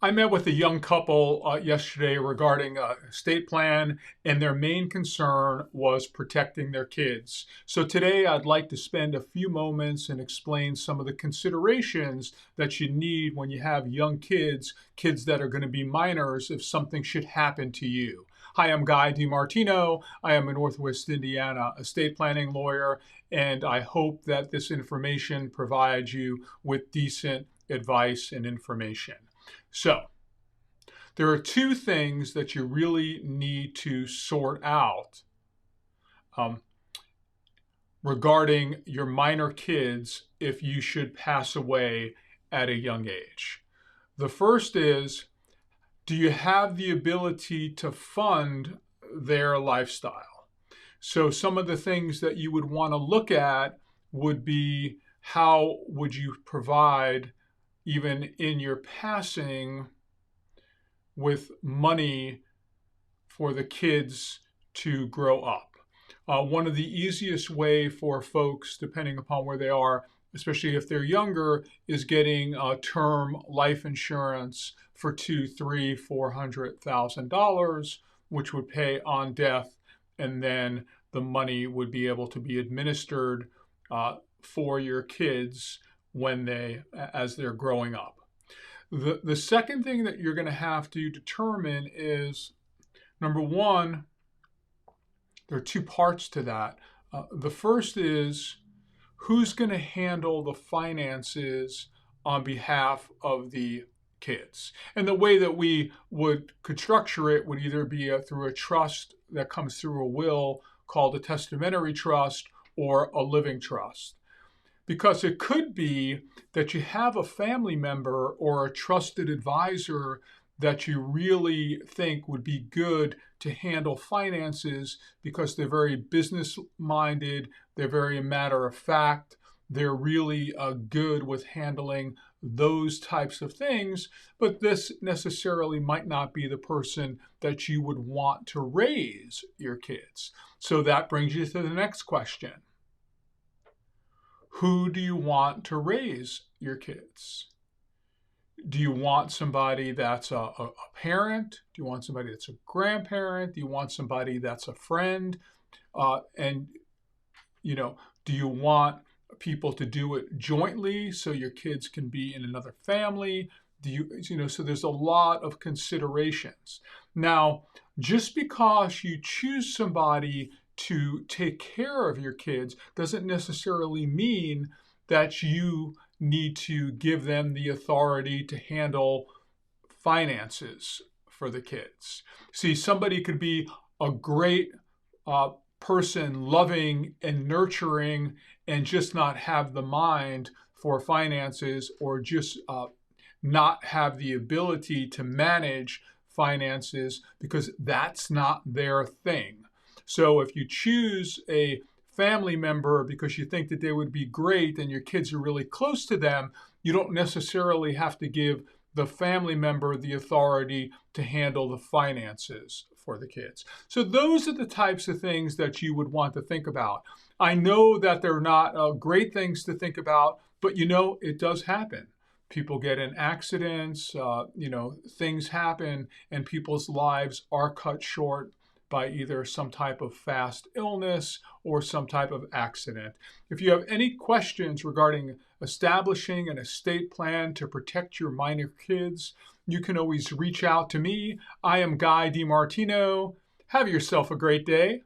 I met with a young couple yesterday regarding a estate plan, and their main concern was protecting their kids. So today I'd like to spend a few moments and explain some of the considerations that you need when you have young kids, kids that are going to be minors if something should happen to you. Hi, I'm Guy DiMartino. I am a Northwest Indiana estate planning lawyer, and I hope that this information provides you with decent advice and information. So, there are two things that you really need to sort out um, regarding your minor kids if you should pass away at a young age. The first is, do you have the ability to fund their lifestyle? So some of the things that you would want to look at would be, how would you provide, even in your passing, with money for the kids to grow up. One of the easiest way for folks, depending upon where they are, especially if they're younger, is getting term life insurance for $200,000, $300,000, $400,000, which would pay on death, and then the money would be able to be administered for your kids as they're growing up. The second thing that you're going to have to determine is, number one, there are two parts to that. The first is, who's going to handle the finances on behalf of the kids? And the way that we could structure it would either be through a trust that comes through a will called a testamentary trust, or a living trust. Because it could be that you have a family member or a trusted advisor that you really think would be good to handle finances, because they're very business minded, they're very matter of fact, they're really good with handling those types of things, but this necessarily might not be the person that you would want to raise your kids. So that brings you to the next question. Who do you want to raise your kids? Do you want somebody that's a parent? Do you want somebody that's a grandparent? Do you want somebody that's a friend? And do you want people to do it jointly so your kids can be in another family? So there's a lot of considerations. Now, just because you choose somebody to take care of your kids doesn't necessarily mean that you need to give them the authority to handle finances for the kids. See, somebody could be a great person, loving and nurturing, and just not have the mind for finances, or just not have the ability to manage finances, because that's not their thing. So if you choose a family member because you think that they would be great and your kids are really close to them, you don't necessarily have to give the family member the authority to handle the finances for the kids. So those are the types of things that you would want to think about. I know that they're not great things to think about, but it does happen. People get in accidents, things happen, and people's lives are cut short by either some type of fast illness or some type of accident. If you have any questions regarding establishing an estate plan to protect your minor kids, you can always reach out to me. I am Guy DiMartino. Have yourself a great day.